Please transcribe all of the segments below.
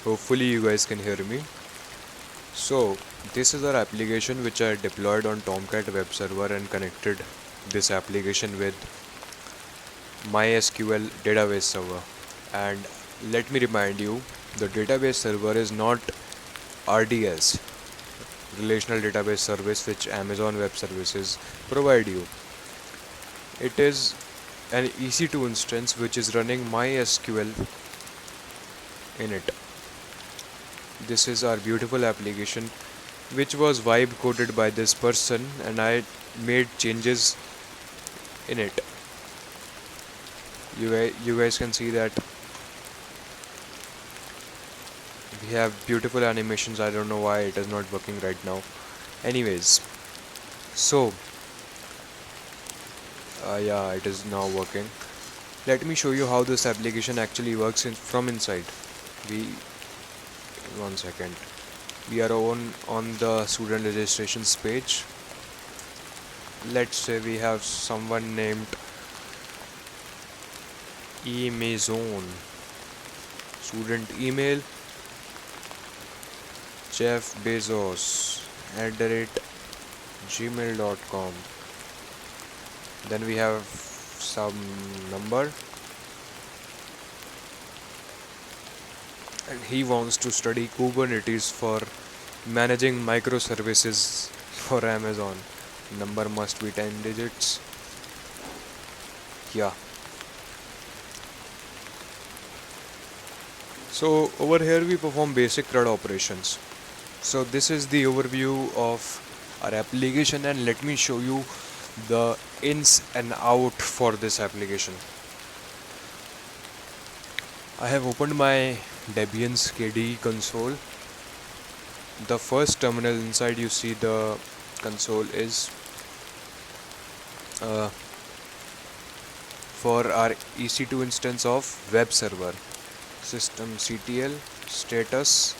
Hopefully you guys can hear me. So this is our application which I deployed on Tomcat web server and connected this application with MySQL database server. And let me remind you, the database server is not RDS, Relational Database Service, which Amazon Web Services provide you. It is an EC2 instance which is running MySQL in it. This is our beautiful application which was vibe coded by this person, and I made changes in it. You guys can see that we have beautiful animations. I don't know why it is not working right now. Anyways, so yeah, it is now working. Let me show you how this application actually works from inside. We One second. We are on the student registrations page. Let's say we have someone named Amazon. Student email Jeff Bezos @gmail.com. Then we have some number, and he wants to study Kubernetes for managing microservices for Amazon. Number must be 10 digits. Yeah. So over here we perform basic CRUD operations. So this is the overview of our application, and let me show you the ins and out for this application. I have opened my Debian's KDE console. The first terminal inside you see the console is for our EC2 instance of web server. Systemctl status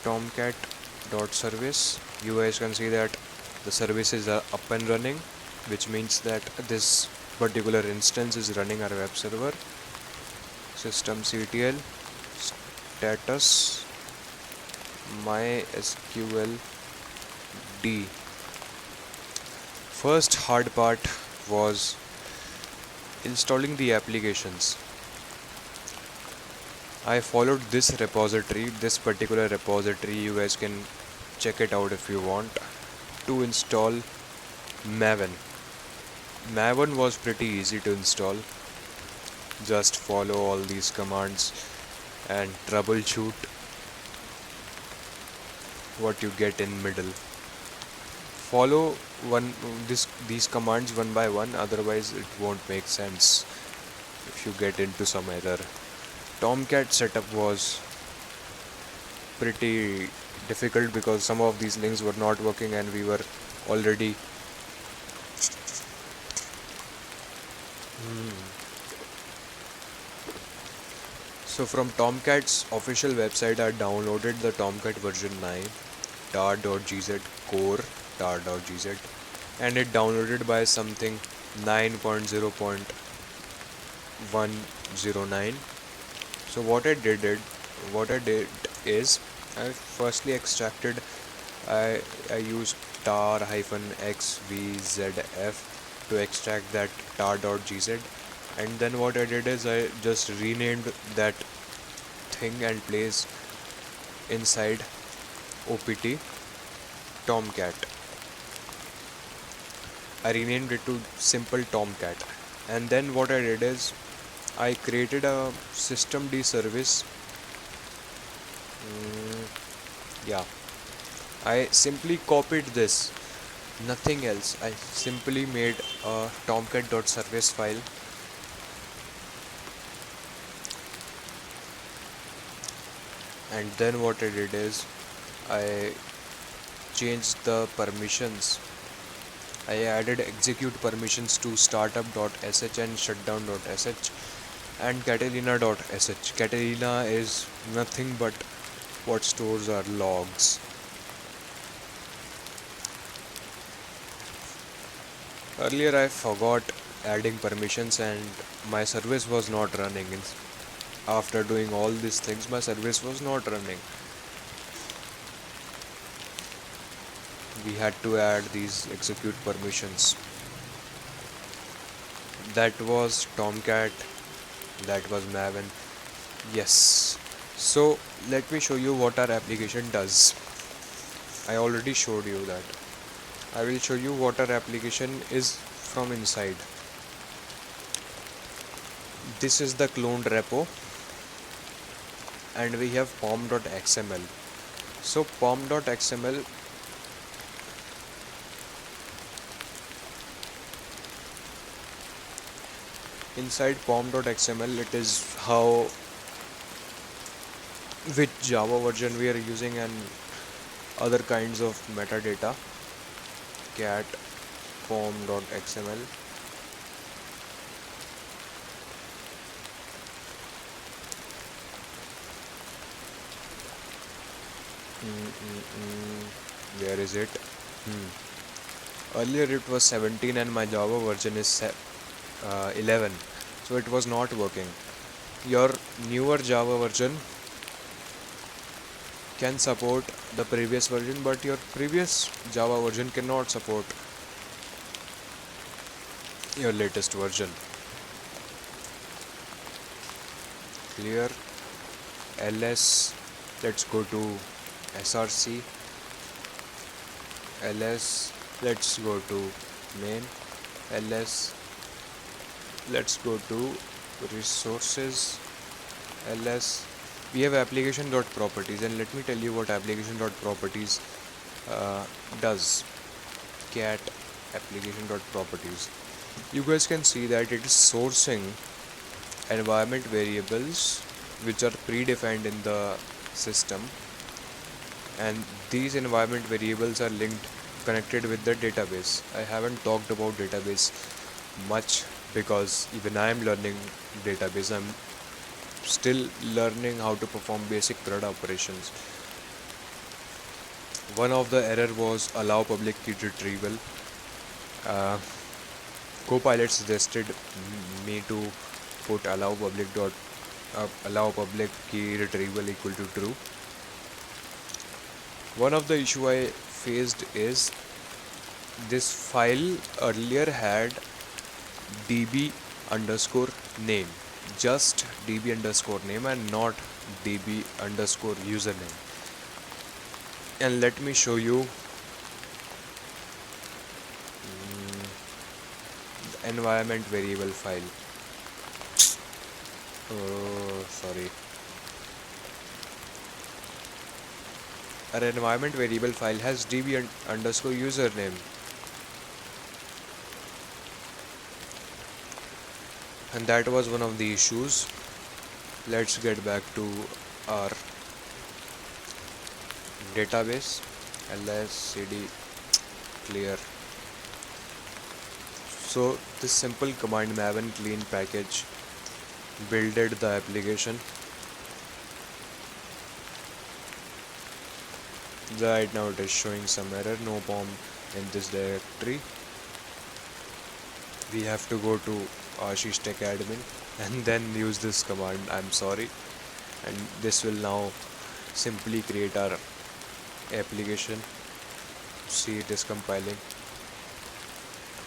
tomcat.service. You guys can see that the service is up and running, which means that this particular instance is running our web server. Systemctl status mysqld. First hard part was installing the applications. I followed this particular repository. You guys can check it out if you want, to install Maven. Maven was pretty easy to install. Just follow all these commands and troubleshoot what you get in middle. Follow these commands one by one, otherwise it won't make sense if you get into some error. Tomcat setup was pretty difficult because some of these links were not working and we were already So from Tomcat's official website I downloaded the Tomcat version 9 tar.gz core tar.gz, and it downloaded by something 9.0.109. So what I did is I firstly extracted. I used tar-xvzf to extract that tar.gz, and then what I did is I just renamed that thing and placed inside opt Tomcat. I renamed it to simple Tomcat, and then what I did is I created a systemd service. Yeah, I simply copied this, nothing else. I simply made a tomcat.service file, and then what I did is I changed the permissions. I added execute permissions to startup.sh and shutdown.sh and catalina.sh. Catalina is nothing but what stores our logs. Earlier I forgot adding permissions and my service was not running. After doing all these things, my service was not running. We had to add these execute permissions. That was Tomcat, that was Maven. Yes. So let me show you what our application does. I already showed you that. I will show you what our application is from inside. This is the cloned repo, and we have pom.xml. So pom.xml, inside pom.xml, it is how, which Java version we are using and other kinds of metadata. Cat pom.xml. Where is it? Earlier it was 17 and my Java version is 11, so it was not working. Your newer Java version can support the previous version, but your previous Java version cannot support your latest version. Clear. ls, let's go to src. ls, let's go to main. ls, let's go to resources. ls, we have application.properties, and let me tell you what application.properties does. Cat application.properties. You guys can see that it is sourcing environment variables which are predefined in the system, and these environment variables are connected with the database. I haven't talked about database much because even I am learning database. I'm still learning how to perform basic CRUD operations. One of the error was allow public key retrieval. Copilot suggested me to put allow public key retrieval equal to true. One of the issue I faced is this file earlier had db underscore name, just db underscore name and not db underscore username. And let me show you the environment variable file. Oh, sorry. Our environment variable file has db underscore username. And that was one of the issues. Let's get back to our database. ls cd clear. So this simple command maven clean package builded the application. Right now it is showing some error, no pom in this directory. We have to go to Ashish Tech admin and then use this command. I'm sorry. And this will now simply create our application. See, it is compiling.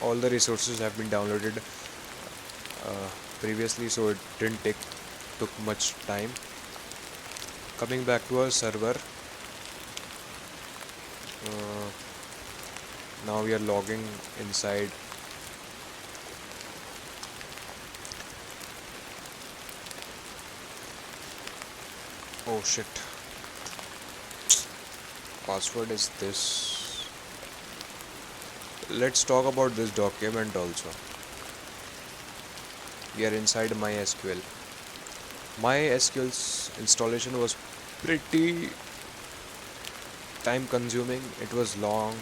All the resources have been downloaded previously, so it didn't took much time. Coming back to our server, now we are logging inside. Oh shit, password is this. Let's talk about this document also. We are inside MySQL. MySQL's installation was pretty time consuming. It was long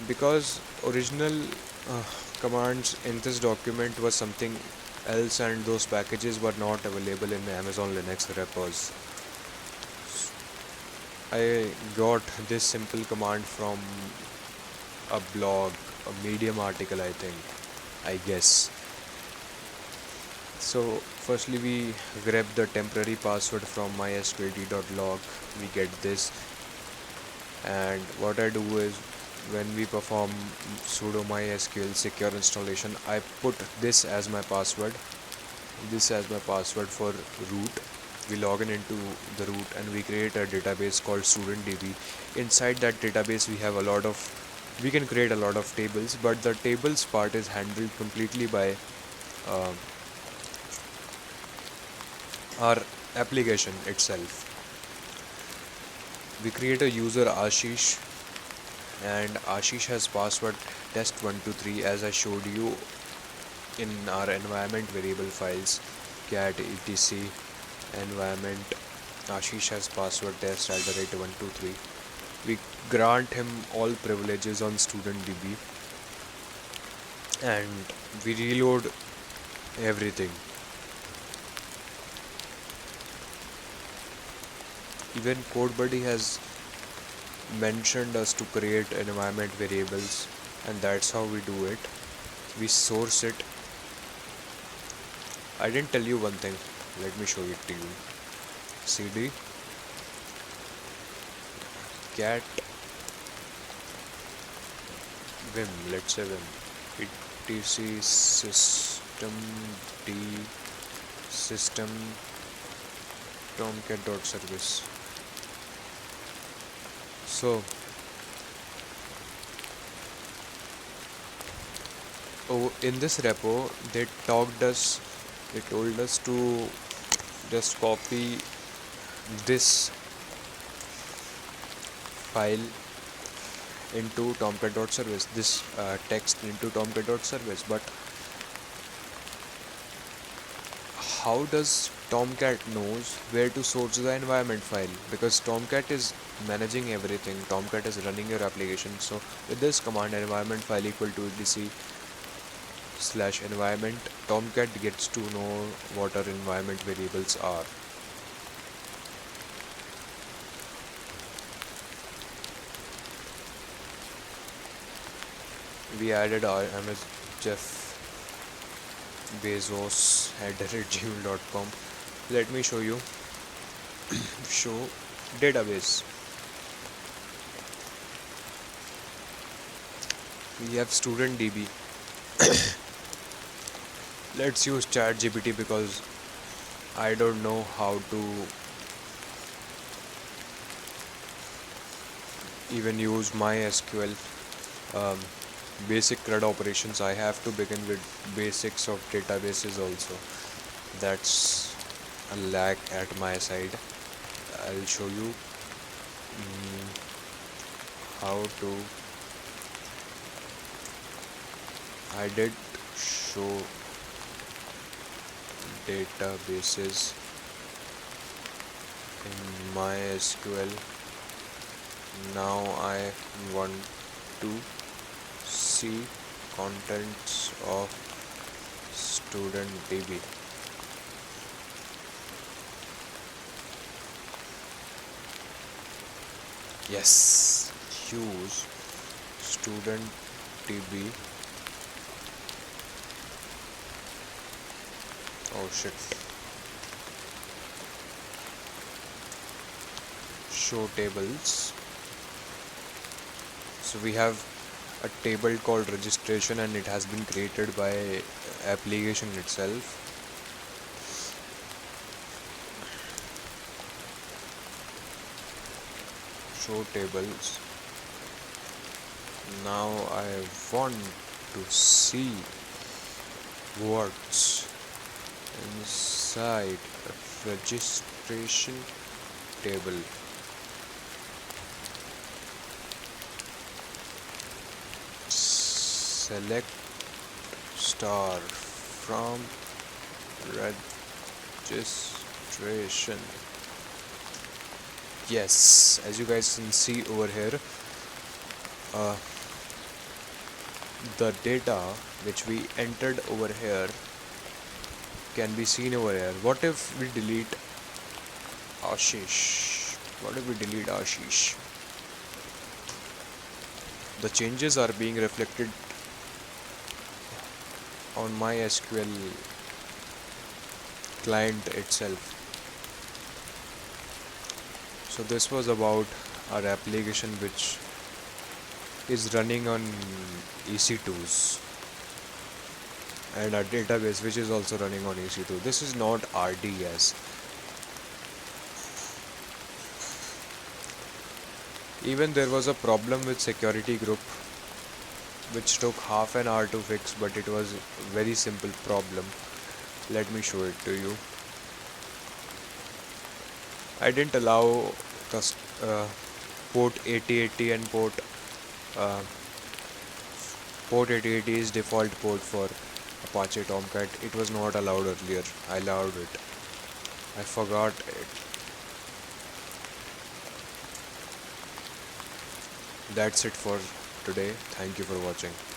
because original commands in this document was something else, and those packages were not available in Amazon Linux repos. I got this simple command from a blog, a Medium article, I guess. So firstly we grab the temporary password from mysqld.log. We get this, and what I do is, when we perform sudo mysql secure installation, I put this as my password, for root. We log in into the root and we create a database called studentdb. Inside that database we can create a lot of tables, but the tables part is handled completely by uh, our application itself. We create a user Ashish, and Ashish has password test123, as I showed you in our environment variable files. Cat etc environment Ashish has password test at the rate 123. We grant him all privileges on studentdb, and we reload everything. Even CodeBuddy has mentioned us to create environment variables, and that's how we do it. We source it. I didn't tell you one thing, let me show it to you. Cd cat vim, let's say vim, etc system d system tomcat.service. So in this repo they told us to just copy this file into tomcat.service, this text into tomcat.service. But how does Tomcat knows where to source the environment file? Because Tomcat is managing everything, Tomcat is running your application. So with this command environment file equal to etc/environment, Tomcat gets to know what our environment variables are. We added our Jeff Bezos @gmail.com. Let me show you. Show database. We have studentdb. Let's use ChatGPT because I don't know how to even use MySQL. Basic CRUD operations, I have to begin with basics of databases also. That's a lag at my side. I'll show you how to. I did show databases in MySQL. Now I want to see contents of studentdb. Yes, use studentdb. Oh shit. Show tables. So we have a table called registration, and it has been created by application itself. Show tables. Now I want to see what's inside a registration table. Select star from registration. Yes, as you guys can see over here, the data which we entered over here can be seen over here. What if we delete Ashish? The changes are being reflected on MySQL client itself. So this was about our application which is running on EC2s, and our database which is also running on EC2. This is not RDS. Even there was a problem with security group which took half an hour to fix, but it was very simple problem. Let me show it to you. I didn't allow uh, port 8080 and uh, port 8080 is default port for Apache Tomcat. It was not allowed earlier. I allowed it. I forgot it. That's it for today. Thank you for watching.